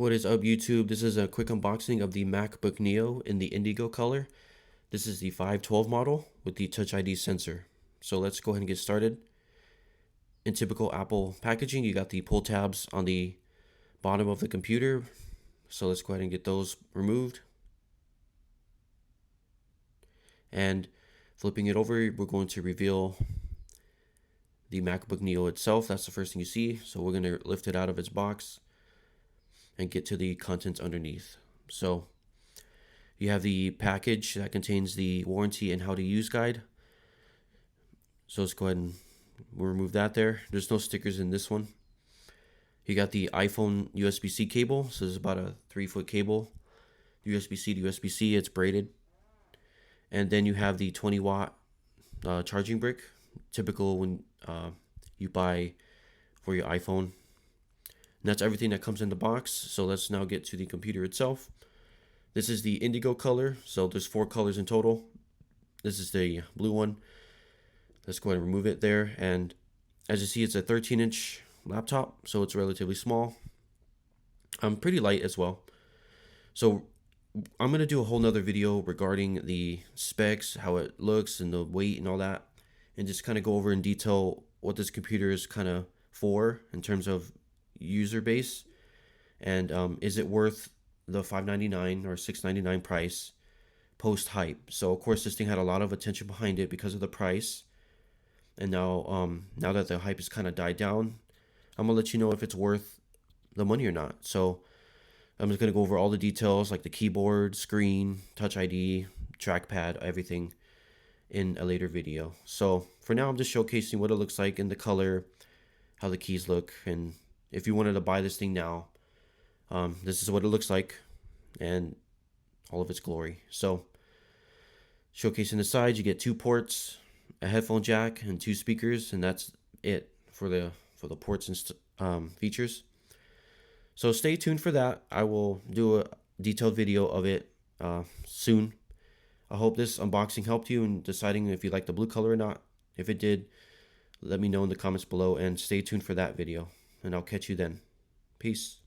What is up, YouTube? This is a quick unboxing of the MacBook Neo in the Indigo color. This is the 512 model with the Touch ID sensor. So let's go ahead and get started. In typical Apple packaging, you got the pull tabs on the bottom of the computer. So let's go ahead and get those removed. And flipping it over, we're going to reveal the MacBook Neo itself. That's the first thing you see. So we're going to lift it out of its box and get to the contents underneath. So you have the package that contains the warranty and how to use guide. So let's go ahead and we'll remove that there. There's no stickers in this one. You got the iPhone USB-C cable. So this is about a 3-foot cable. USB-C to USB-C, it's braided. And then you have the 20-watt charging brick, typical when you buy for your iPhone. And that's everything that comes in the box. So let's now get to the computer itself. This is the Indigo color. So there's 4 colors in total. This is the blue one. Let's go ahead and remove it there. And as you see, it's a 13-inch laptop. So it's relatively small. Pretty light as well. So I'm going to do a whole nother video regarding the specs, how it looks and the weight and all that. And just kind of go over in detail what this computer is kind of for in terms of user base, and is it worth the $599 or $699 price post hype. So of course this thing had a lot of attention behind it because of the price, and now that the hype has kind of died down, I'm gonna let you know if it's worth the money or not. So I'm just gonna go over all the details like the keyboard, screen, Touch ID, trackpad, everything in a later video. So for now I'm just showcasing what it looks like in the color, how the keys look, and if you wanted to buy this thing now, this is what it looks like and all of its glory. So showcasing the sides, you get 2 ports, a headphone jack, and 2 speakers, and that's it for the ports and features. So stay tuned for that. I will do a detailed video of it soon. I hope this unboxing helped you in deciding if you like the blue color or not. If it did, let me know in the comments below, and stay tuned for that video. And I'll catch you then. Peace.